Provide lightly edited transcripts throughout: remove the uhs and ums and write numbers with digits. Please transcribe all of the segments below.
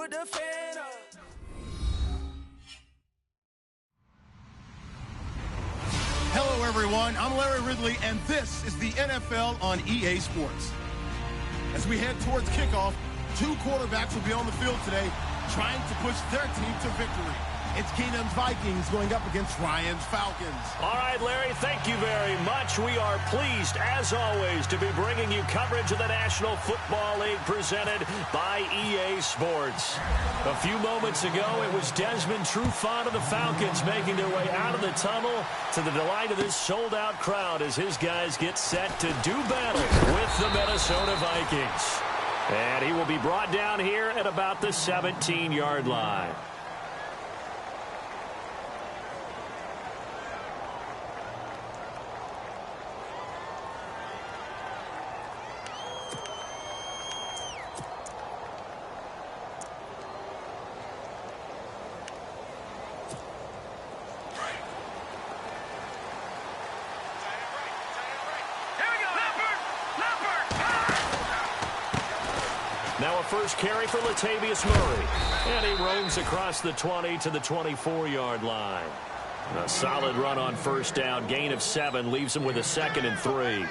put the fan up. Hello, everyone. I'm Larry Ridley, and this is the NFL on EA Sports. As we head towards kickoff, two quarterbacks will be on the field today trying to push their team to victory. It's Keenum's Vikings going up against Ryan's Falcons. All right, Larry, thank you very much. We are pleased, as always, to be bringing you coverage of the National Football League presented by EA Sports. A few moments ago, it was Desmond Trufant of the Falcons making their way out of the tunnel to the delight of this sold-out crowd as his guys get set to do battle with the Minnesota Vikings. And he will be brought down here at about the 17-yard line. Now a first carry for Latavius Murray. And he roams across the 20 to the 24-yard line. A solid run on first down. Gain of 7 leaves him with a 2nd and 3.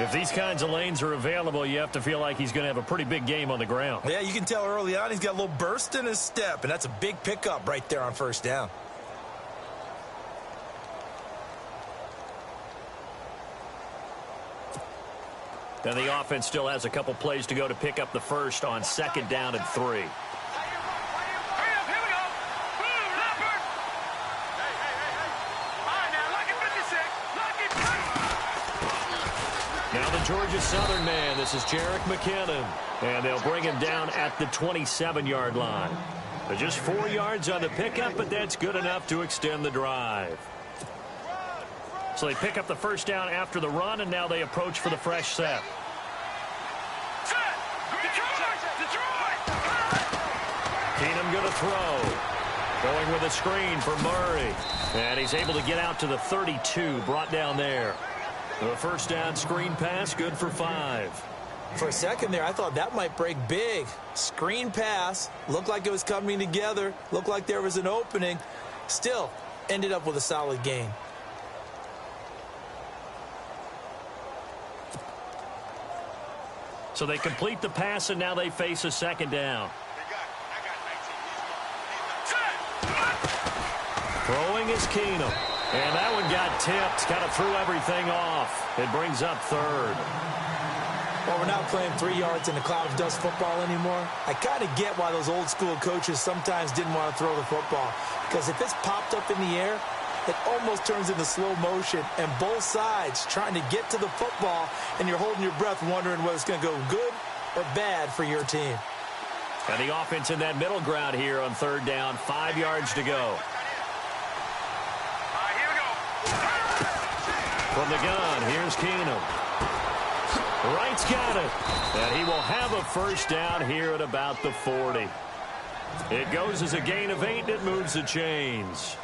If these kinds of lanes are available, you have to feel like he's going to have a pretty big game on the ground. Yeah, you can tell early on he's got a little burst in his step, and that's a big pickup right there on first down. And the offense still has a couple plays to go to pick up the first on 2nd down and 3. Now the Georgia Southern man, this is Jerick McKinnon. And they'll bring him down at the 27-yard line. Just 4 yards on the pickup, but that's good enough to extend the drive. So they pick up the first down after the run, and now they approach for the fresh set. Keenum going to throw. Going with a screen for Murray. And he's able to get out to the 32, brought down there. The first down screen pass, good for 5. For a second there, I thought that might break big. Screen pass, looked like it was coming together, looked like there was an opening. Still, ended up with a solid gain. So they complete the pass, and now they face a 2nd down. Throwing is Keenum. And that one got tipped, kind of threw everything off. It brings up 3rd. Well, we're not playing 3 yards in a cloud of dust football anymore. I kind of get why those old school coaches sometimes didn't want to throw the football. Because if it's popped up in the air, it almost turns into slow motion, and both sides trying to get to the football, and you're holding your breath wondering whether it's going to go good or bad for your team. And the offense in that middle ground here on 3rd down, 5 yards to go. From the gun, here's Keenum. Wright's got it. And he will have a first down here at about the 40. It goes as a gain of 8, and it moves the chains.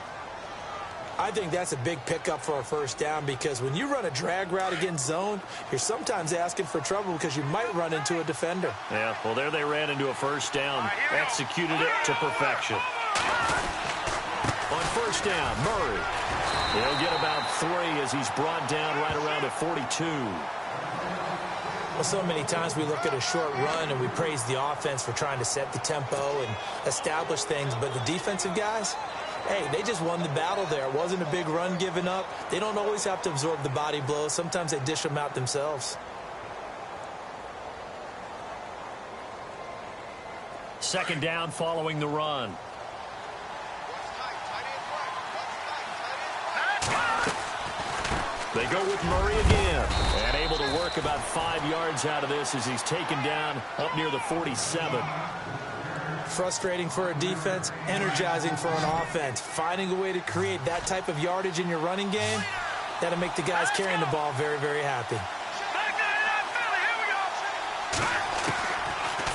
I think that's a big pickup for a first down, because when you run a drag route against zone, you're sometimes asking for trouble because you might run into a defender. Yeah, well, there they ran into a first down, executed it to perfection. On first down, Murray. He'll get about 3 as he's brought down right around at 42. Well, so many times we look at a short run and we praise the offense for trying to set the tempo and establish things, but the defensive guys, hey, they just won the battle there. It wasn't a big run given up. They don't always have to absorb the body blows. Sometimes they dish them out themselves. 2nd down following the run. They go with Murray again, and able to work about 5 yards out of this as he's taken down up near the 47. Frustrating for a defense, energizing for an offense. Finding a way to create that type of yardage in your running game, that'll make the guys carrying the ball very, very happy.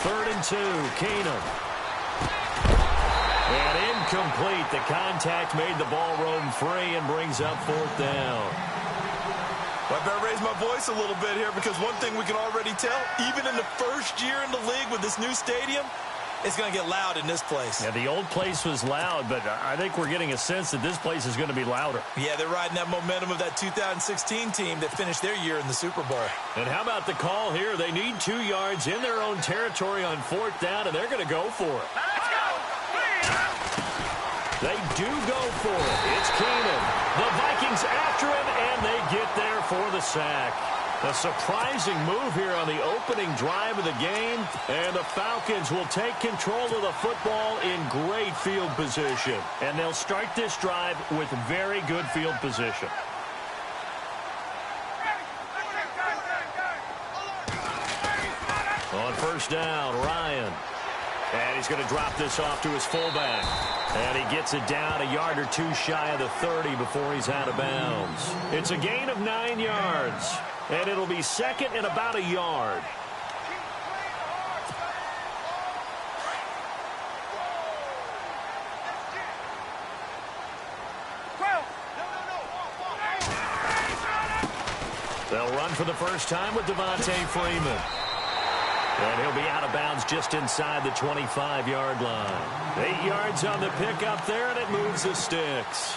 3rd and 2, Keenum. And incomplete. The contact made the ball roam free and brings up 4th down. Well, I better raise my voice a little bit here, because one thing we can already tell, even in the first year in the league with this new stadium, it's going to get loud in this place. Yeah, the old place was loud, but I think we're getting a sense that this place is going to be louder. Yeah, they're riding that momentum of that 2016 team that finished their year in the Super Bowl. And how about the call here? They need 2 yards in their own territory on 4th down, and they're going to go for it. They do go for it. It's Keenan. The Vikings after him, and they get there for the sack. A surprising move here on the opening drive of the game, and the Falcons will take control of the football in great field position. And they'll start this drive with very good field position. On 1st down, Ryan. And he's going to drop this off to his fullback. And he gets it down a yard or 2 shy of the 30 before he's out of bounds. It's a gain of 9 yards. And it'll be 2nd and about a yard. They'll run for the first time with Devontae Freeman. And he'll be out of bounds just inside the 25-yard line. 8 yards on the pickup there, and it moves the sticks.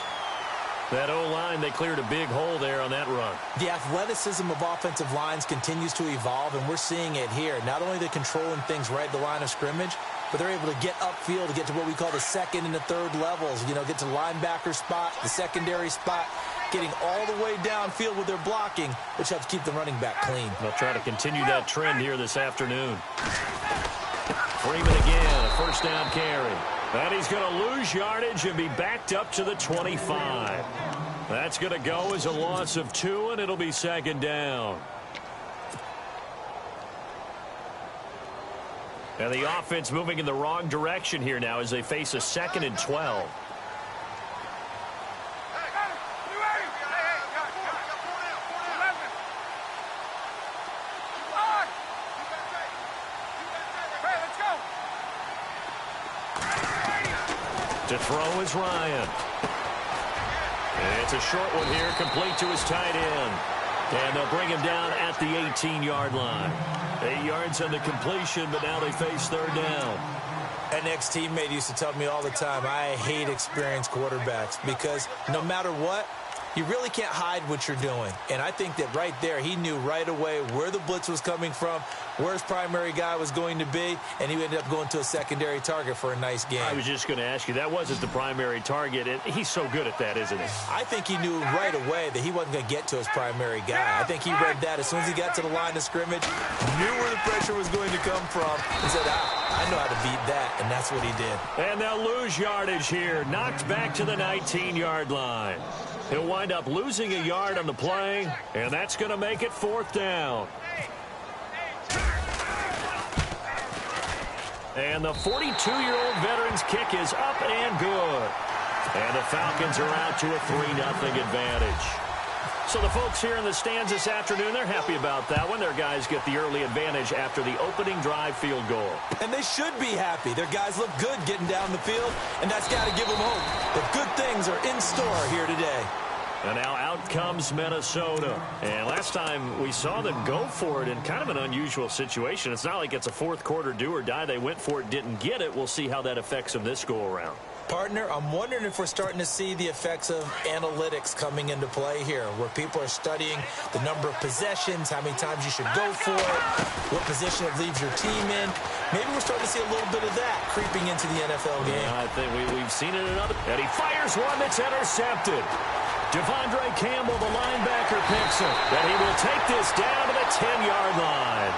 That O-line, they cleared a big hole there on that run. The athleticism of offensive lines continues to evolve, and we're seeing it here. Not only are they controlling things right at the line of scrimmage, but they're able to get upfield to get to what we call the 2nd and the 3rd levels. You know, get to the linebacker spot, the secondary spot, getting all the way downfield with their blocking, which helps keep the running back clean. They'll try to continue that trend here this afternoon. Freeman again, a 1st down carry. And he's going to lose yardage and be backed up to the 25. That's going to go as a loss of 2, and it'll be 2nd down. And the offense moving in the wrong direction here now as they face a 2nd and 12. To throw is Ryan. And it's a short one here, complete to his tight end. And they'll bring him down at the 18-yard line. 8 yards on the completion, but now they face 3rd down. An ex-teammate used to tell me all the time, I hate experienced quarterbacks because no matter what, you really can't hide what you're doing. And I think that right there, he knew right away where the blitz was coming from, where his primary guy was going to be, and he ended up going to a secondary target for a nice game. I was just going to ask you, that wasn't the primary target, and he's so good at that, isn't he? I think he knew right away that he wasn't going to get to his primary guy. I think he read that as soon as he got to the line of scrimmage, knew where the pressure was going to come from, and said, I know how to beat that, and that's what he did. And they'll lose yardage here, knocked back to the 19-yard line. He'll wind up losing a yard on the play, and that's going to make it 4th down. And the 42-year-old veteran's kick is up and good. And the Falcons are out to a 3-0 advantage. So the folks here in the stands this afternoon, they're happy about that one. Their guys get the early advantage after the opening drive field goal. And they should be happy. Their guys look good getting down the field, and that's got to give them hope that good things are in store here today. And now out comes Minnesota. And last time we saw them go for it in kind of an unusual situation. It's not like it's a 4th quarter do or die. They went for it, didn't get it. We'll see how that affects them this go-around. Partner, I'm wondering if we're starting to see the effects of analytics coming into play here, where people are studying the number of possessions, how many times you should go for it, what position it leaves your team in. Maybe we're starting to see a little bit of that creeping into the NFL game. Yeah, I think we've seen it in other. And he fires one that's intercepted. Devondre Campbell, the linebacker, picks it. And he will take this down to the 10-yard line.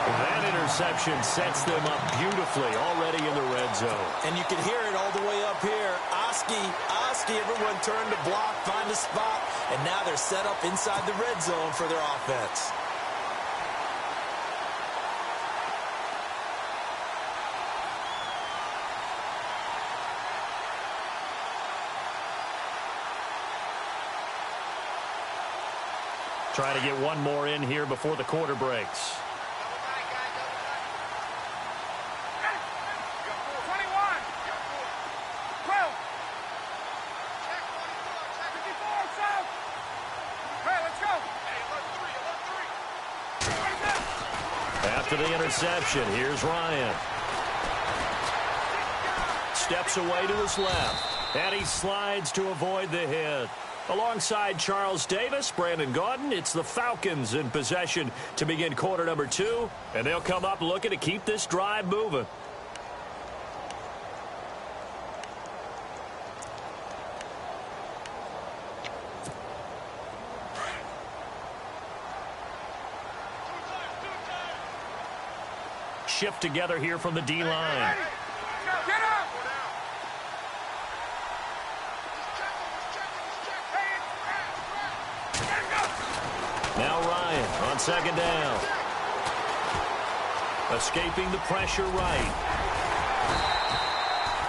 That interception sets them up beautifully already in the red zone. And you can hear it all the way up here. Oski, everyone turned to block, find a spot, and now they're set up inside the red zone for their offense. Trying to get one more in here before the quarter breaks. After the interception, here's Ryan. steps away to his left. And he slides to avoid the hit. Alongside Charles Davis, Brandon Gaudin, it's the Falcons in possession to begin quarter number 2. And they'll come up looking to keep this drive moving. Shift together here from the D-line. Now Ryan on second down. Escaping the pressure right.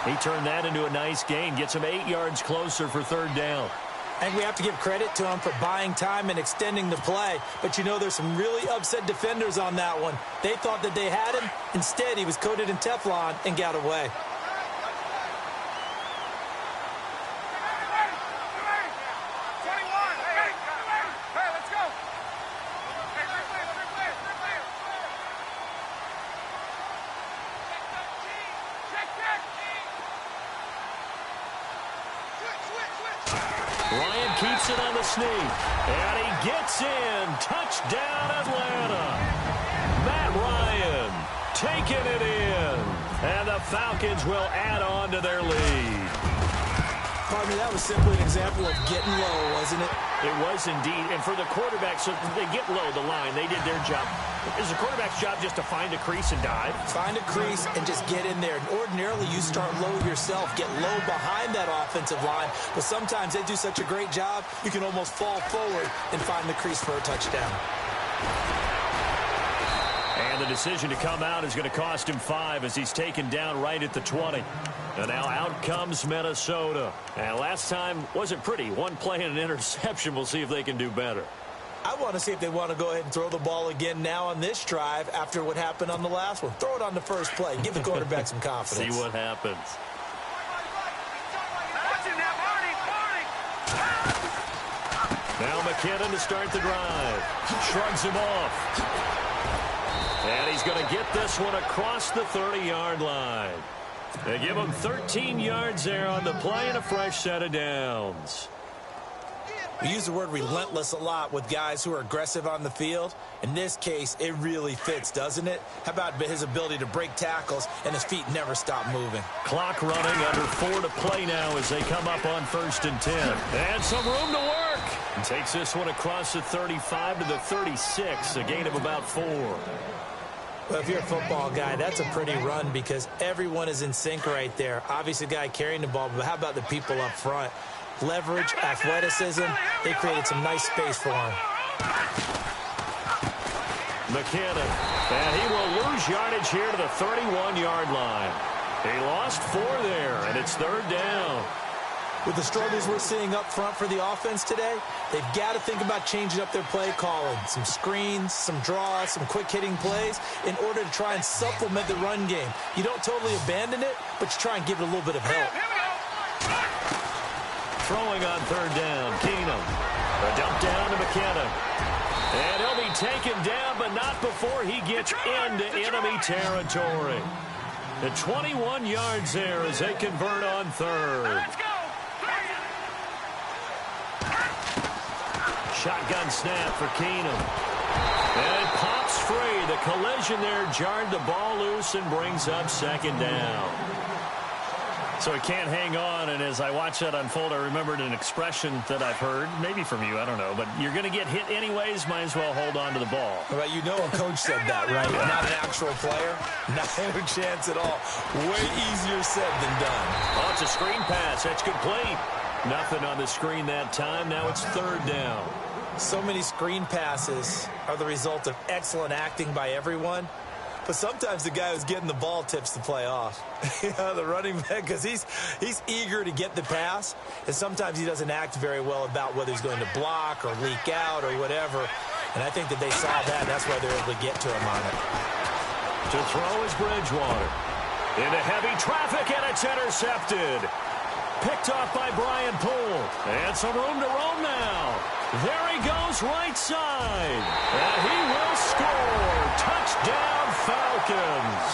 He turned that into a nice gain. Gets him 8 yards closer for third down. I think we have to give credit to him for buying time and extending the play. But, you know, there's some really upset defenders on that one. They thought that they had him. Instead, he was coated in Teflon and got away. Ryan keeps it on the sneak, and he gets in. Touchdown, Atlanta. Matt Ryan taking it in, and the Falcons will add on to their lead. Pardon me, that was simply an example of getting low, wasn't it? It was indeed, and for the quarterback, so they get low the line. They did their job. Is the quarterback's job just to find a crease and dive? Find a crease and just get in there. And ordinarily, you start low yourself, get low behind that offensive line. But sometimes they do such a great job, you can almost fall forward and find the crease for a touchdown. And the decision to come out is going to cost him 5 as he's taken down right at the 20. And now out comes Minnesota. And last time wasn't pretty. One play and an interception. We'll see if they can do better. I want to see if they want to go ahead and throw the ball again now on this drive after what happened on the last one. Throw it on the first play. Give the quarterback some confidence. See what happens. Now McKinnon to start the drive. Shrugs him off. And he's going to get this one across the 30-yard line. They give him 13 yards there on the play and a fresh set of downs. We use the word relentless a lot with guys who are aggressive on the field. In this case, it really fits, doesn't it? How about his ability to break tackles and his feet never stop moving? Clock running, under 4 to play now as they come up on 1st and 10. And some room to work. And takes this one across the 35 to the 36, a gain of about 4. Well, if you're a football guy, that's a pretty run because everyone is in sync right there. Obviously, the guy carrying the ball, but how about the people up front? Leverage, athleticism, they created some nice space for him. McKinnon, and he will lose yardage here to the 31-yard line. He lost 4 there, and it's 3rd down. With the struggles we're seeing up front for the offense today, they've got to think about changing up their play calling. Some screens, some draws, some quick-hitting plays in order to try and supplement the run game. You don't totally abandon it, but you try and give it a little bit of help. Throwing on 3rd down, Keenum. A dump down to McKinnon. And he'll be taken down, but not before he gets into enemy territory. The 21 yards there as they convert on 3rd. Shotgun snap for Keenum. And it pops free. The collision there jarred the ball loose and brings up 2nd down. So he can't hang on, and as I watch that unfold, I remembered an expression that I've heard, maybe from you, I don't know, but you're going to get hit anyways, might as well hold on to the ball. Well, you know a coach said that, right? Not an actual player. Not a chance at all. Way easier said than done. Oh, it's a screen pass. That's complete. Nothing on the screen that time. Now it's 3rd down. So many screen passes are the result of excellent acting by everyone. But sometimes the guy who's getting the ball tips the play off. The running back, because he's eager to get the pass, and sometimes he doesn't act very well about whether he's going to block or leak out or whatever. And I think that they saw that, and that's why they're able to get to him on it. To throw is Bridgewater. Into heavy traffic, and it's intercepted. Picked off by Brian Poole. And some room to roam now. There he goes right side. And he will score. Touchdown, Falcons.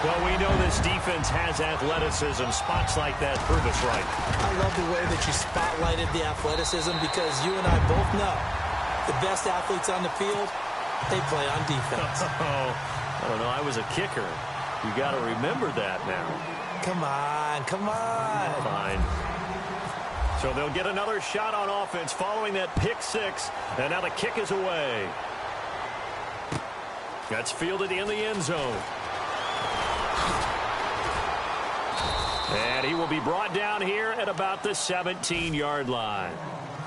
Well, we know this defense has athleticism. Spots like that prove us right. I love the way that you spotlighted the athleticism because you and I both know the best athletes on the field, they play on defense. Oh, I don't know. I was a kicker. You got to remember that now. Come on, come on. Fine. So they'll get another shot on offense following that pick six. And now the kick is away. That's fielded in the end zone. And he will be brought down here at about the 17-yard line.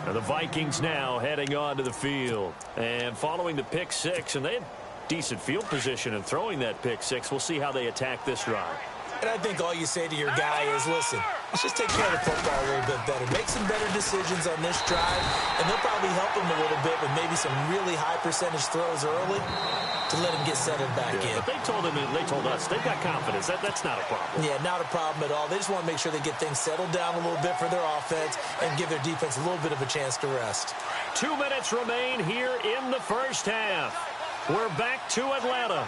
Now the Vikings now heading onto the field. And following the pick six, and they had decent field position in throwing that pick six. We'll see how they attack this drive. And I think all you say to your guy is, listen, let's just take care of the football a little bit better. Make some better decisions on this drive, and they'll probably help him a little bit with maybe some really high percentage throws early to let him get settled back in. But they told us they've got confidence. That's not a problem. Yeah, not a problem at all. They just want to make sure they get things settled down a little bit for their offense and give their defense a little bit of a chance to rest. 2 minutes remain here in the first half. We're back to Atlanta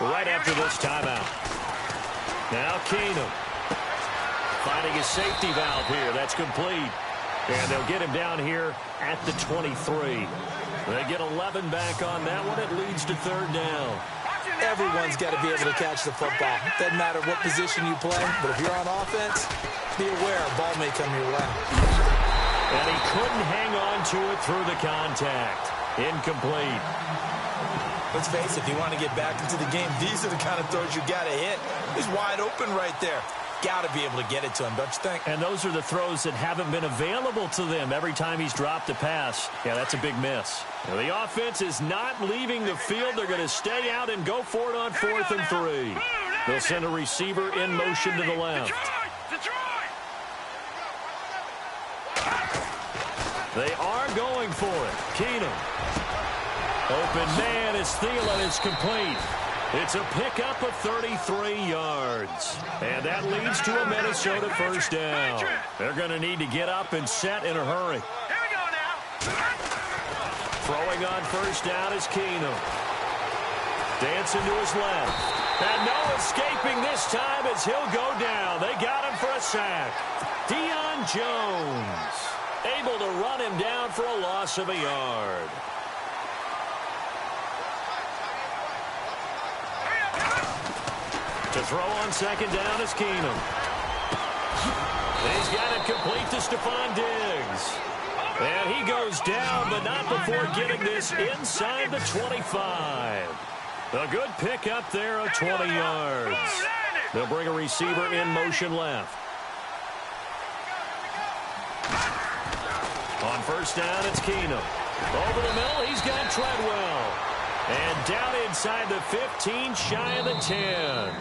right after this timeout. Now Keenum finding his safety valve here. That's complete. And they'll get him down here at the 23. They get 11 back on that one. It leads to third down. Everyone's got to be able to catch the football. Doesn't matter what position you play, but if you're on offense, be aware a ball may come your way. And he couldn't hang on to it through the contact. Incomplete. Let's face it, if you want to get back into the game, these are the kind of throws you got to hit. He's wide open right there. Got to be able to get it to him, don't you think? And those are the throws that haven't been available to them every time he's dropped a pass. Yeah, that's a big miss. Now, the offense is not leaving the field. They're going to stay out and go for it on 4th and 3. They'll send a receiver in motion to the left. They are going for it. Keenum. Open man is Thielen. It's complete. It's a pickup of 33 yards. And that leads to a Minnesota first down. They're going to need to get up and set in a hurry. Here we go now. Throwing on first down is Keenum. Dancing to his left. And no escaping this time as he'll go down. They got him for a sack. Deion Jones able to run him down for a loss of a yard. To throw on second down is Keenum. He's got it complete to Stephon Diggs. And he goes down, but not before getting this inside the 25. A good pickup there of 20 yards. They'll bring a receiver in motion left. On first down, it's Keenum. Over the middle, he's got Treadwell. And down inside the 15, shy of the 10.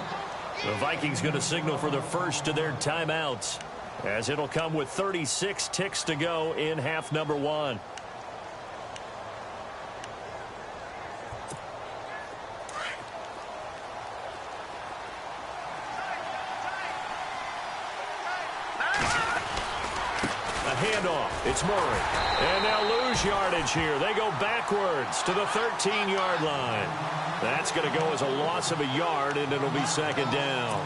The Vikings going to signal for the first of their timeouts, as it'll come with 36 ticks to go in half number 1. A handoff. It's Murray. And they'll lose yardage here. They go backwards to the 13-yard line. That's going to go as a loss of a yard, and it'll be second down.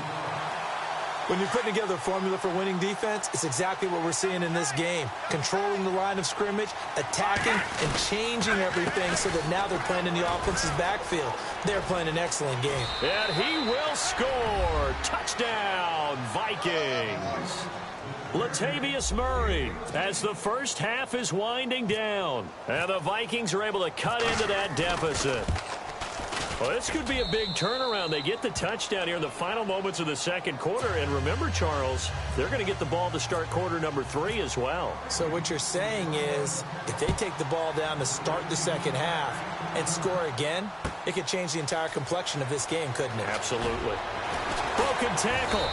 When you're putting together a formula for winning defense, it's exactly what we're seeing in this game. Controlling the line of scrimmage, attacking, and changing everything so that now they're playing in the offense's backfield. They're playing an excellent game. And he will score. Touchdown, Vikings. Latavius Murray as the first half is winding down. And the Vikings are able to cut into that deficit. Well, this could be a big turnaround. They get the touchdown here in the final moments of the second quarter. And remember, Charles, they're going to get the ball to start quarter number 3 as well. So what you're saying is if they take the ball down to start the second half and score again, it could change the entire complexion of this game, couldn't it? Absolutely. Broken tackle.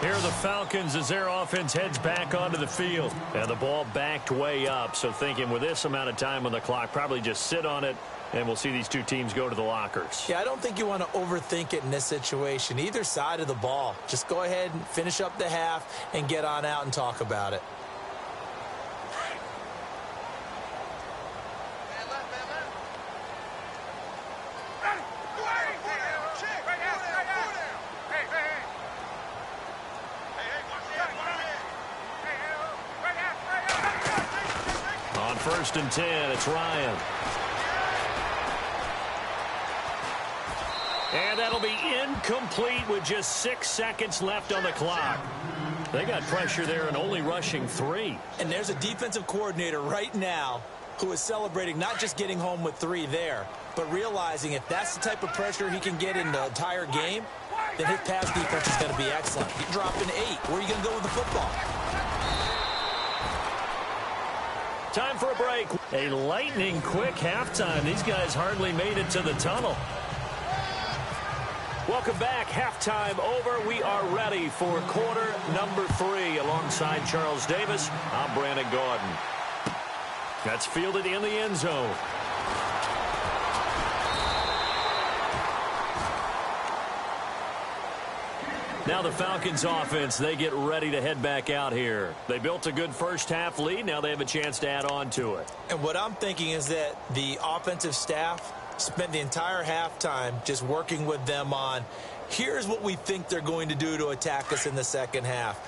Here are the Falcons as their offense heads back onto the field. And the ball backed way up. So thinking with this amount of time on the clock, probably just sit on it. And we'll see these two teams go to the lockers. Yeah, I don't think you want to overthink it in this situation. Either side of the ball. Just go ahead and finish up the half and get on out and talk about it. 1st and 10. It's Ryan. And that'll be incomplete with just 6 seconds left on the clock. They got pressure there and only rushing 3. And there's a defensive coordinator right now who is celebrating not just getting home with 3 there, but realizing if that's the type of pressure he can get in the entire game, then his pass defense is going to be excellent. He dropped an 8. Where are you going to go with the football? Time for a break. A lightning quick halftime. These guys hardly made it to the tunnel. Welcome back. Halftime over. We are ready for quarter number 3. Alongside Charles Davis, I'm Brandon Gordon. That's fielded in the end zone. Now the Falcons offense, they get ready to head back out here. They built a good first half lead. Now they have a chance to add on to it. And what I'm thinking is that the offensive staff spent the entire halftime just working with them on, here's what we think they're going to do to attack us in the second half.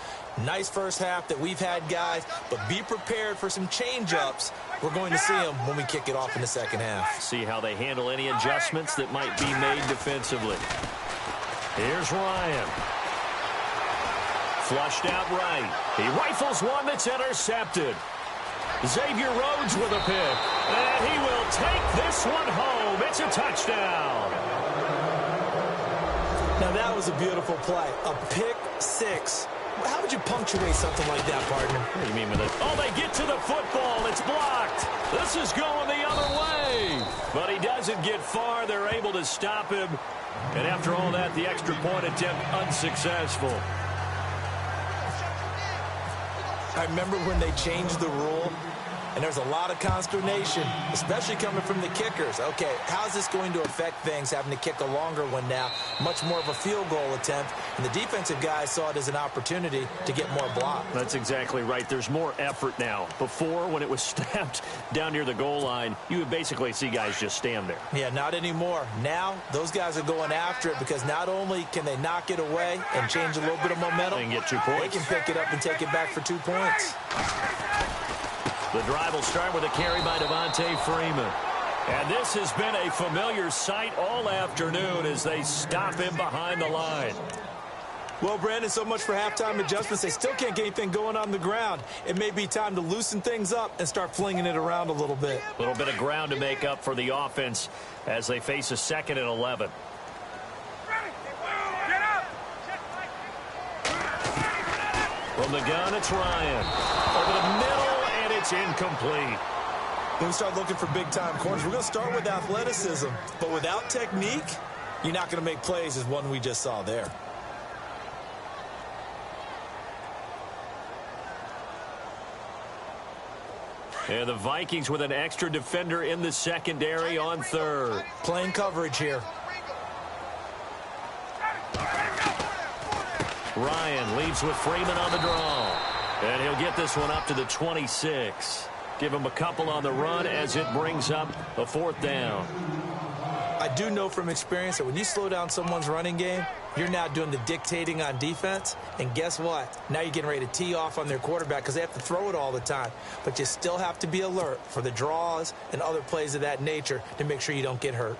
Nice first half that we've had, guys, but be prepared for some change-ups. We're going to see them when we kick it off in the second half. See how they handle any adjustments that might be made defensively. Here's Ryan. Flushed out right. He rifles one that's intercepted. Xavier Rhodes with a pick. And he will take this one home. It's a touchdown. Now that was a beautiful play. A pick 6. How would you punctuate something like that, partner? What do you mean with it? Oh, they get to the football. It's blocked. This is going the other way. But he doesn't get far. They're able to stop him. And after all that, the extra point attempt unsuccessful. I remember when they changed the rule, and there's a lot of consternation, especially coming from the kickers. Okay, how's this going to affect things, having to kick a longer one now? Much more of a field goal attempt, and the defensive guys saw it as an opportunity to get more block. That's exactly right. There's more effort now. Before, when it was snapped down near the goal line, you would basically see guys just stand there. Yeah, not anymore. Now, those guys are going after it because not only can they knock it away and change a little bit of momentum, and get 2 points. They can pick it up and take it back for 2 points. The drive will start with a carry by Devontae Freeman. And this has been a familiar sight all afternoon as they stop him behind the line. Well, Brandon, so much for halftime adjustments. They still can't get anything going on the ground. It may be time to loosen things up and start flinging it around a little bit. A little bit of ground to make up for the offense as they face a 2nd and 11. From the gun, it's Ryan. Over the middle, and it's incomplete. When we start looking for big-time corners, we're going to start with athleticism. But without technique, you're not going to make plays as one we just saw there. And the Vikings with an extra defender in the secondary on 3rd. Playing coverage here. Ryan leaves with Freeman on the draw. And he'll get this one up to the 26. Give him a couple on the run as it brings up a 4th down. I do know from experience that when you slow down someone's running game, you're now doing the dictating on defense. And guess what? Now you're getting ready to tee off on their quarterback because they have to throw it all the time. But you still have to be alert for the draws and other plays of that nature to make sure you don't get hurt.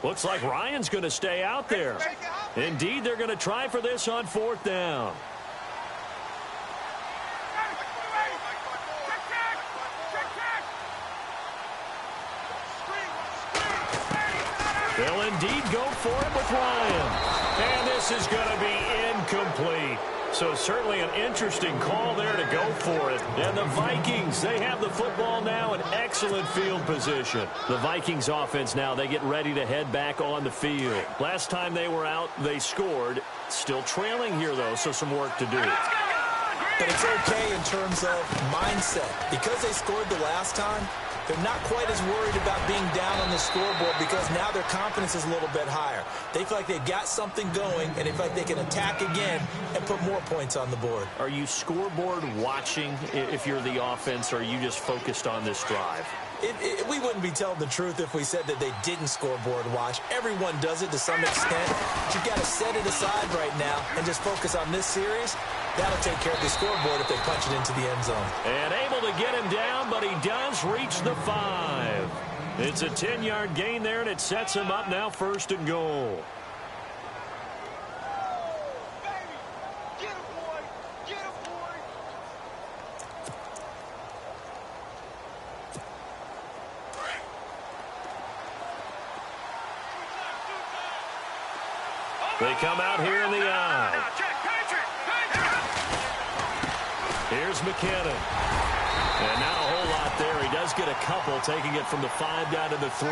Looks like Ryan's going to stay out there. Indeed, they're going to try for this on 4th down. They'll indeed go for it with Ryan. And this is going to be incomplete. So certainly an interesting call there to go for it. And the Vikings, they have the football now in excellent field position. The Vikings offense now, they get ready to head back on the field. Last time they were out, they scored. Still trailing here, though, so some work to do. But it's okay in terms of mindset. Because they scored the last time, they're not quite as worried about being down on the scoreboard because now their confidence is a little bit higher. They feel like they've got something going, and they feel like they can attack again and put more points on the board. Are you scoreboard watching if you're the offense, or are you just focused on this drive? We wouldn't be telling the truth if we said that they didn't scoreboard watch. Everyone does it to some extent. But you've got to set it aside right now and just focus on this series That'll take care of the scoreboard if they punch it into the end zone. And able to get him down, but he does reach the 5. It's a 10-yard gain there, and it sets him up now 1st and goal. They come out here in the eye. Here's McKinnon. And not a whole lot there. He does get a couple, taking it from the 5 down to the 3.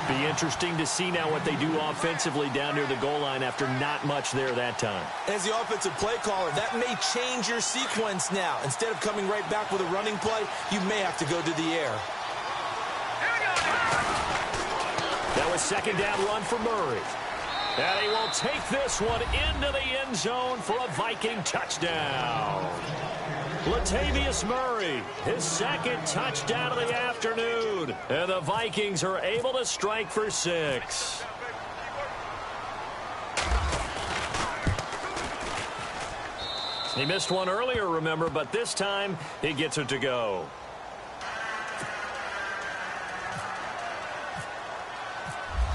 Be interesting to see now what they do offensively down near the goal line after not much there that time. As the offensive play caller, that may change your sequence now. Instead of coming right back with a running play, you may have to go to the air. That was 2nd down run for Murray. And he will take this one into the end zone for a Viking touchdown. Latavius Murray, his 2nd touchdown of the afternoon. And the Vikings are able to strike for 6. He missed one earlier, remember, but this time he gets it to go.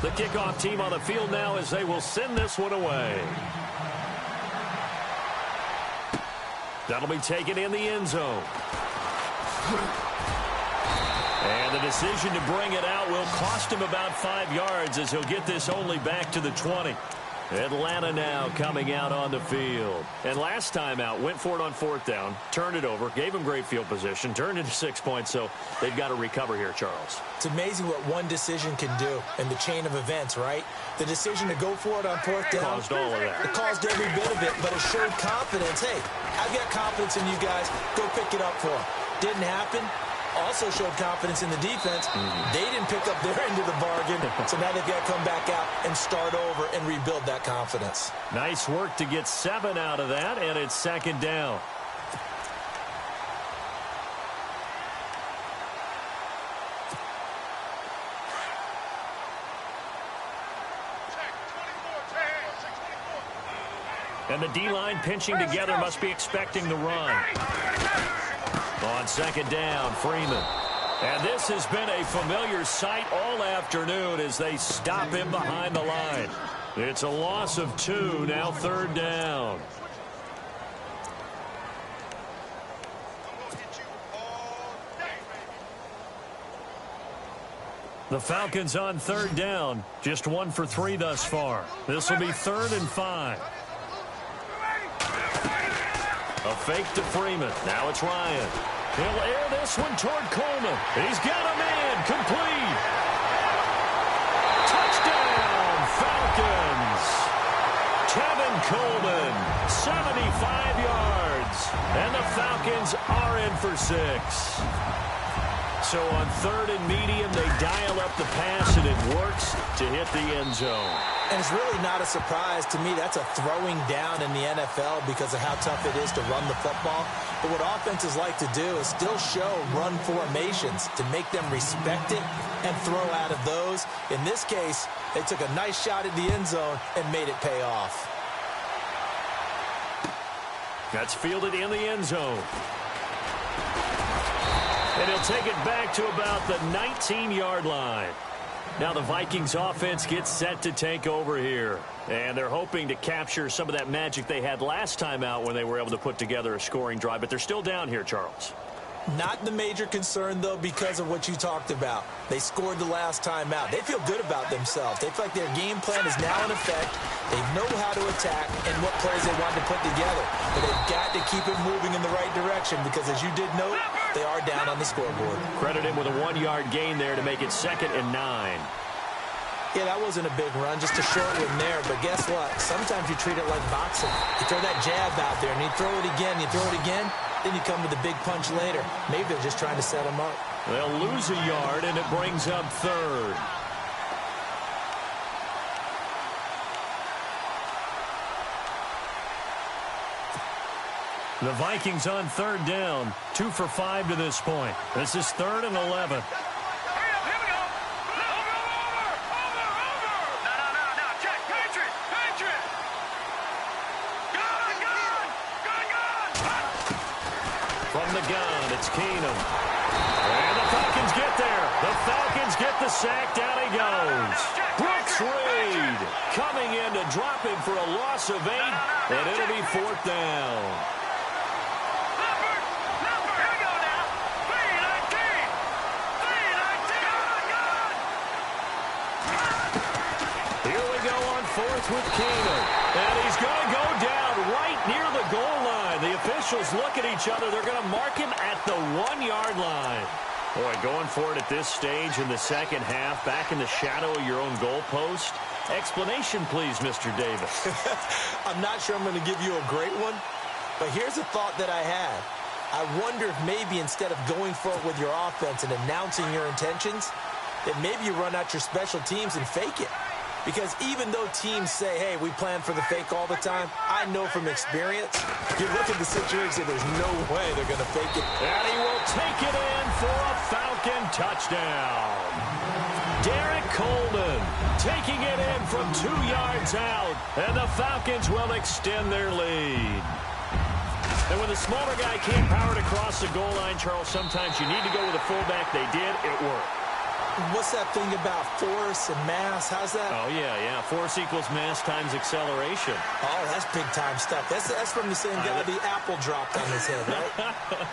The kickoff team on the field now as they will send this one away. That'll be taken in the end zone. And the decision to bring it out will cost him about 5 yards as he'll get this only back to the 20. Atlanta now coming out on the field. And last time out, went for it on 4th down, turned it over, gave him great field position, turned into 6 points, so they've got to recover here, Charles. It's amazing what one decision can do in the chain of events, right? The decision to go for it on 4th down. Caused all of that. It caused every bit of it, but it showed confidence. Hey, I've got confidence in you guys. Go pick it up for them. Didn't happen. Also showed confidence in the defense. They didn't pick up their end of the bargain, so now they've got to come back out and start over and rebuild that confidence. Nice work to get 7 out of that, and it's 2nd down. And the D-line pinching together must be expecting the run. On 2nd down, Freeman. And this has been a familiar sight all afternoon as they stop him behind the line. It's a loss of 2, now 3rd down. The Falcons on 3rd down, just 1 for 3 thus far. This will be 3rd and 5. A fake to Freeman. Now it's Ryan. He'll air this one toward Coleman. He's got a man. Complete. Touchdown, Falcons. Tevin Coleman, 75 yards. And the Falcons are in for 6. So on 3rd and medium, they dial up the pass, and it works to hit the end zone. And it's really not a surprise to me. That's a throwing down in the NFL because of how tough it is to run the football. But what offenses like to do is still show run formations to make them respect it and throw out of those. In this case, they took a nice shot at the end zone and made it pay off. That's fielded in the end zone. And he'll take it back to about the 19-yard line. Now the Vikings offense gets set to take over here. And they're hoping to capture some of that magic they had last time out when they were able to put together a scoring drive. But they're still down here, Charles. Not the major concern, though, because of what you talked about. They scored the last time out. They feel good about themselves. They feel like their game plan is now in effect. They know how to attack and what plays they want to put together. But they've got to keep it moving in the right direction because, as you did note, they are down on the scoreboard. Credit him with a 1-yard gain there to make it 2nd and 9. Yeah, that wasn't a big run, just a short one there. But guess what? Sometimes you treat it like boxing. You throw that jab out there, and you throw it again, you throw it again, then you come with a big punch later. Maybe they're just trying to set him up. They'll lose a yard, and it brings up 3rd. The Vikings on 3rd down, 2 for 5 to this point. This is 3rd and 11. From the gun, it's Keenum. And the Falcons get there. The Falcons get the sack. Down he goes. Brooks Reed coming in to drop him for a loss of 8, and it'll be 4th down. Here we go on 4th with Keenum. And he's going to go down right near the goal line. The officials look at each other. They're going to mark him at the 1-yard line. Boy, going for it at this stage in the second half, back in the shadow of your own goalpost. Explanation, please, Mr. Davis. I'm not sure I'm going to give you a great one, but here's a thought that I had. I wonder if maybe instead of going for it with your offense and announcing your intentions, that maybe you run out your special teams and fake it. Because even though teams say, hey, we plan for the fake all the time, I know from experience, you look at the situation, there's no way they're going to fake it. And he will take it in for a Falcon touchdown. Derek Coleman taking it in from 2 yards out, and the Falcons will extend their lead. And when the smaller guy can't power it across the goal line, Charles, sometimes you need to go with a fullback. They did. It worked. What's that thing about force and mass? How's that? Oh, yeah. Force equals mass times acceleration. Oh, that's big-time stuff. That's from the same guy the apple dropped on his head, right?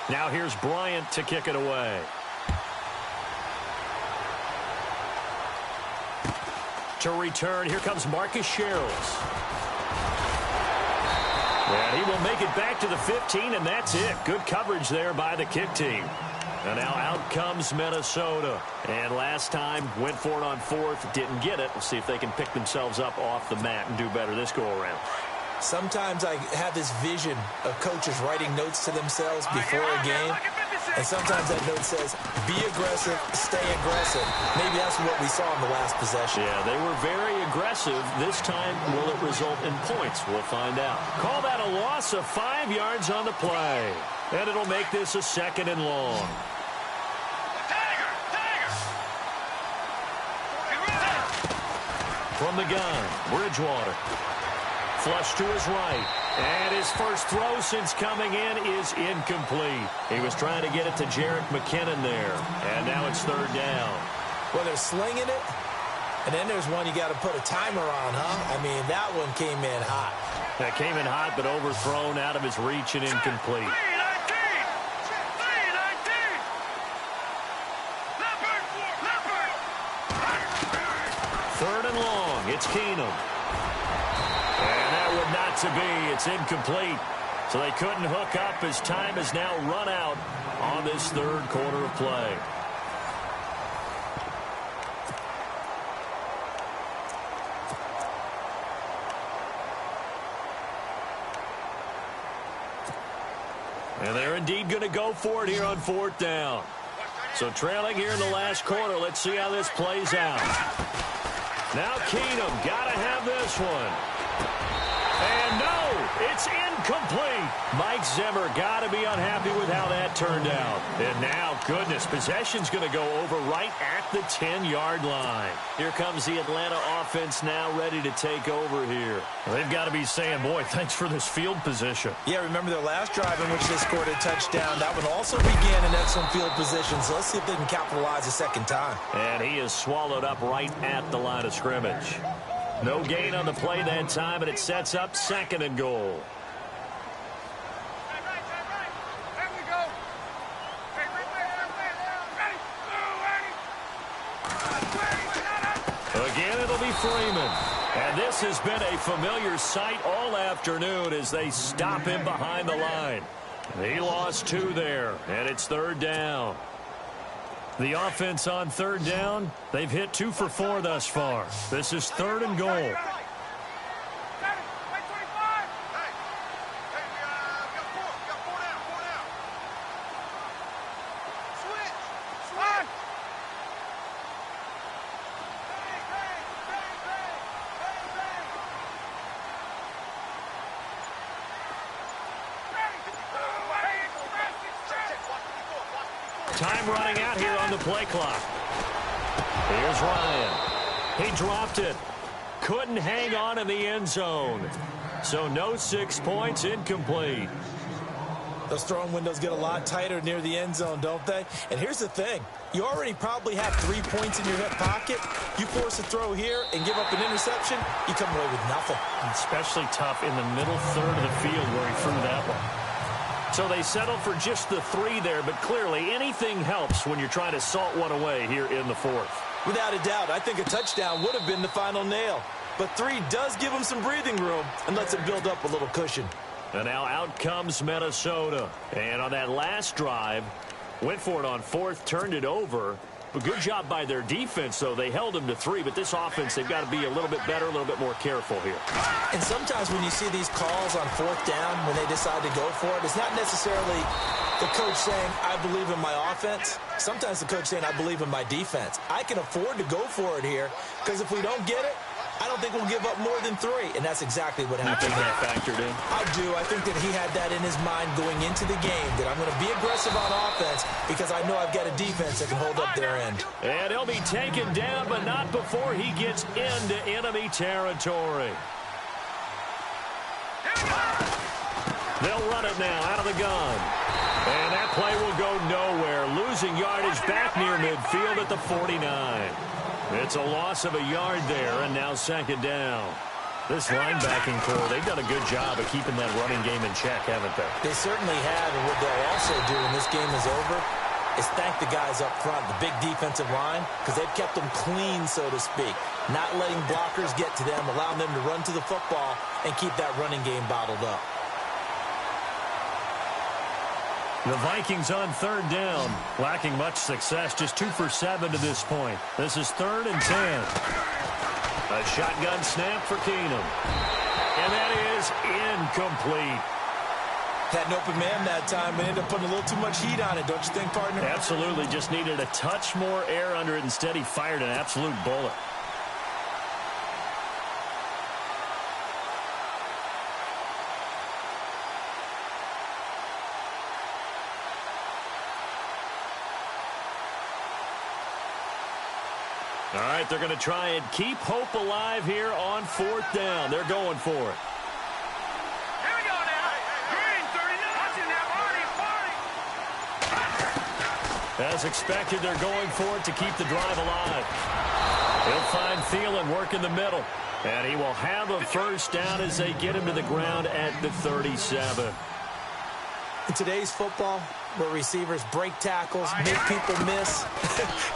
Now here's Bryant to kick it away. To return, here comes Marcus Sherrills. And he will make it back to the 15, and that's it. Good coverage there by the kick team. And now out comes Minnesota. And last time, went for it on 4th, didn't get it. We'll see if they can pick themselves up off the mat and do better this go-around. Sometimes I have this vision of coaches writing notes to themselves before a game. And sometimes that note says, be aggressive, stay aggressive. Maybe that's what we saw in the last possession. Yeah, they were very aggressive. This time, will it result in points? We'll find out. Call that a loss of 5 yards on the play. And it'll make this a 2nd and long. From the gun, Bridgewater. Flush to his right. And his first throw since coming in is incomplete. He was trying to get it to Jerick McKinnon there. And now it's 3rd down. Well, they're slinging it. And then there's one you got to put a timer on, huh? I mean, that one came in hot. That came in hot, but overthrown, out of his reach and incomplete. 3rd and long. It's Keenum. And that would not to be. It's incomplete. So they couldn't hook up as time has now run out on this 3rd quarter of play. And they're indeed going to go for it here on 4th down. So trailing here in the last quarter. Let's see how this plays out. Now Keenum got to have this one. And no, it's incomplete. Mike Zimmer got to be unhappy with how that turned out. And now, goodness, possession's going to go over right at the 10-yard line. Here comes the Atlanta offense now ready to take over here. They've got to be saying, boy, thanks for this field position. Yeah, remember their last drive in which they scored a touchdown. That one also began in excellent field position, so let's see if they can capitalize a second time. And he is swallowed up right at the line of scrimmage. No gain on the play that time, and it sets up 2nd and goal. Again, it'll be Freeman. And this has been a familiar sight all afternoon as they stop him behind the line. He lost 2 there, and it's 3rd down. The offense on 3rd down, they've hit 2 for 4 thus far. This is 3rd and goal. Time running out here on the play clock. Here's Ryan. He dropped it. Couldn't hang on in the end zone. So no 6 points, incomplete. Those throwing windows get a lot tighter near the end zone, don't they? And here's the thing. You already probably have 3 points in your hip pocket. You force a throw here and give up an interception, you come away with nothing. Especially tough in the middle third of the field where he threw that one. So they settled for just the 3 there, but clearly anything helps when you're trying to salt one away here in the 4th. Without a doubt, I think a touchdown would have been the final nail. But 3 does give them some breathing room and lets them build up a little cushion. And now out comes Minnesota. And on that last drive, went for it on 4th, turned it over. But good job by their defense, though. They held them to 3, but this offense, they've got to be a little bit better, a little bit more careful here. And sometimes when you see these calls on 4th down, when they decide to go for it, it's not necessarily the coach saying, I believe in my offense. Sometimes the coach saying, I believe in my defense. I can afford to go for it here, because if we don't get it, I don't think we'll give up more than 3, and that's exactly what happened. You think that factored in? I do. I think that he had that in his mind going into the game, that I'm going to be aggressive on offense because I know I've got a defense that can hold up their end. And he'll be taken down, but not before he gets into enemy territory. They'll run it now out of the gun. And that play will go nowhere, losing yardage back near midfield at the 49. It's a loss of a yard there, and now 2nd down. This linebacking core, they've done a good job of keeping that running game in check, haven't they? They certainly have, and what they'll also do when this game is over is thank the guys up front, the big defensive line, because they've kept them clean, so to speak, not letting blockers get to them, allowing them to run to the football and keep that running game bottled up. The Vikings on 3rd down, lacking much success, just 2 for 7 to this point. This is 3rd and 10. A shotgun snap for Keenum. And that is incomplete. Had an open man that time, but ended up putting a little too much heat on it, don't you think, partner? Absolutely, just needed a touch more air under it. Instead, he fired an absolute bullet. All right, they're going to try and keep hope alive here on 4th down. They're going for it. Here we go now. Green, 39. Watching that party. As expected, they're going for it to keep the drive alive. He'll find Thielen work in the middle. And he will have a 1st down as they get him to the ground at the 37. In today's football, where receivers break tackles, make people miss,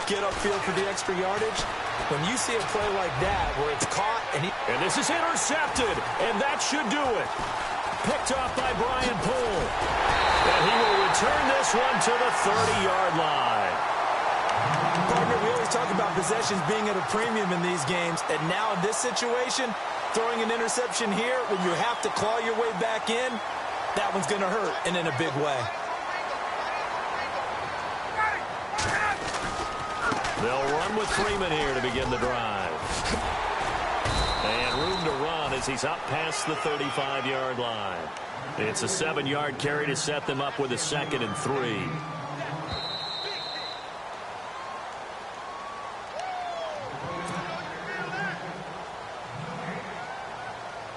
get upfield for the extra yardage, when you see a play like that where it's caught and this is intercepted, and that should do it. Picked off by Brian Poole. And he will return this one to the 30-yard line. Partner, we always talk about possessions being at a premium in these games, and now in this situation, throwing an interception here when you have to claw your way back in, that one's going to hurt, and in a big way. They'll run with Freeman here to begin the drive. And room to run as he's up past the 35-yard line. It's a 7-yard carry to set them up with a 2nd and 3.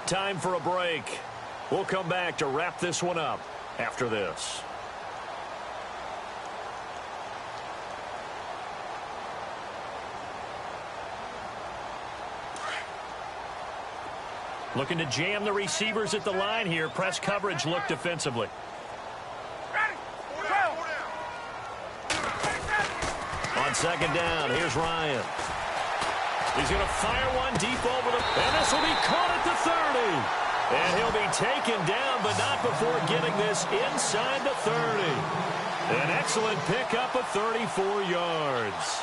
Time for a break. We'll come back to wrap this one up after this. Looking to jam the receivers at the line here. Press coverage look defensively. On 2nd down, here's Ryan. He's going to fire one deep over the... And this will be caught at the 30. And he'll be taken down, but not before getting this inside the 30. An excellent pickup of 34 yards.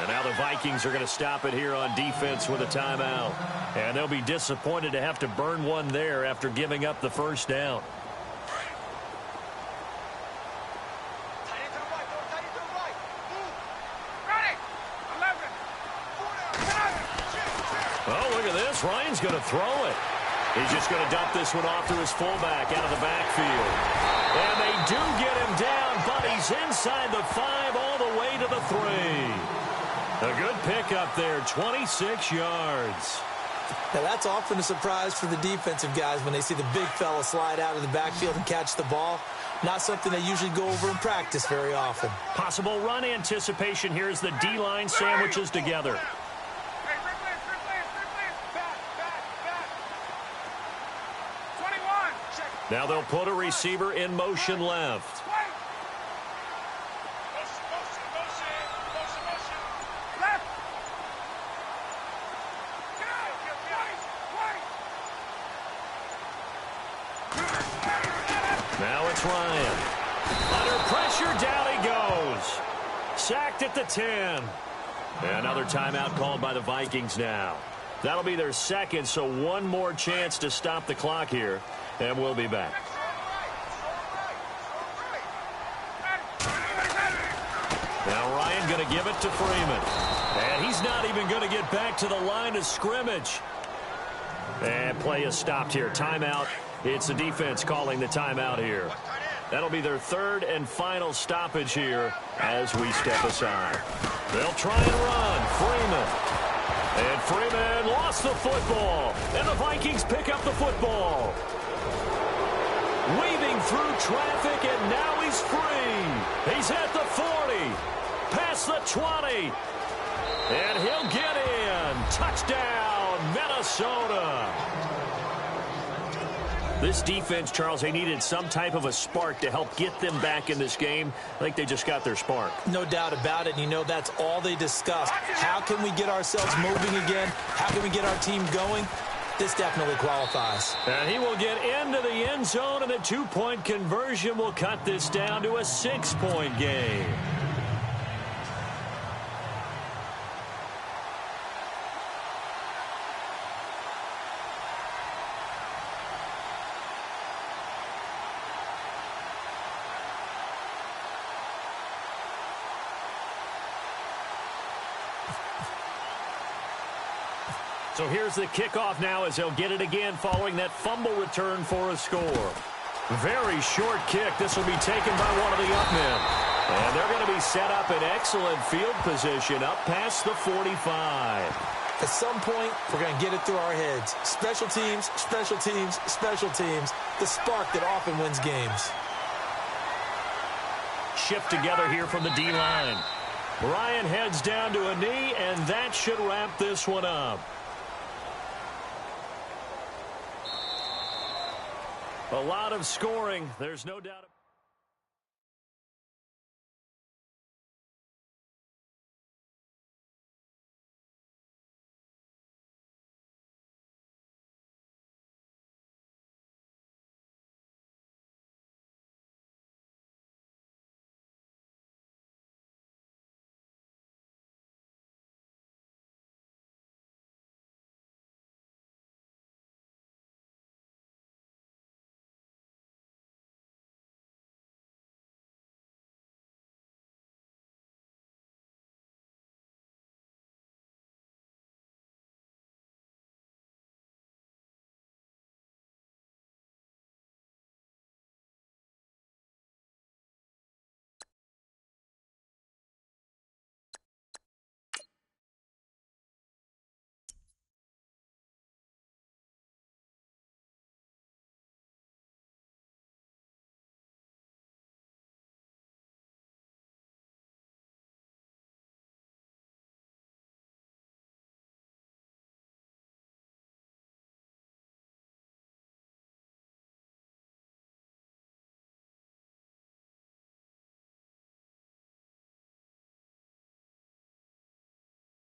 And now the Vikings are going to stop it here on defense with a timeout. And they'll be disappointed to have to burn one there after giving up the first down. Oh, look at this. Ryan's going to throw it. He's just going to dump this one off to his fullback out of the backfield. And they do get him down, but he's inside the 5 all the way to the 3. A good pickup there, 26 yards. Now, that's often a surprise for the defensive guys when they see the big fella slide out of the backfield and catch the ball. Not something they usually go over in practice very often. Possible run anticipation here as the D-line sandwiches together. Now they'll put a receiver in motion left. Now it's Ryan. Under pressure, down he goes. Sacked at the 10. Another timeout called by the Vikings now. That'll be their second, so one more chance to stop the clock here. And we'll be back. Now Ryan going to give it to Freeman. And he's not even going to get back to the line of scrimmage. And play is stopped here. Timeout. It's the defense calling the timeout here. That'll be their third and final stoppage here as we step aside. They'll try and run. Freeman. And Freeman lost the football. And the Vikings pick up the football. Weaving through traffic, and now he's free. He's at the 40, past the 20, and he'll get in. Touchdown, Minnesota. This defense, Charles, they needed some type of a spark to help get them back in this game. I think they just got their spark. No doubt about it. And you know, that's all they discussed. How can we get ourselves moving again? How can we get our team going? This definitely qualifies. And he will get into the end zone, and a 2-point conversion will cut this down to a 6-point game. So here's the kickoff now as they'll get it again following that fumble return for a score. Very short kick. This will be taken by one of the up men. And they're going to be set up in excellent field position up past the 45. At some point, we're going to get it through our heads. Special teams, special teams, special teams. The spark that often wins games. Shift together here from the D-line. Ryan heads down to a knee, and that should wrap this one up. A lot of scoring. There's no doubt about it.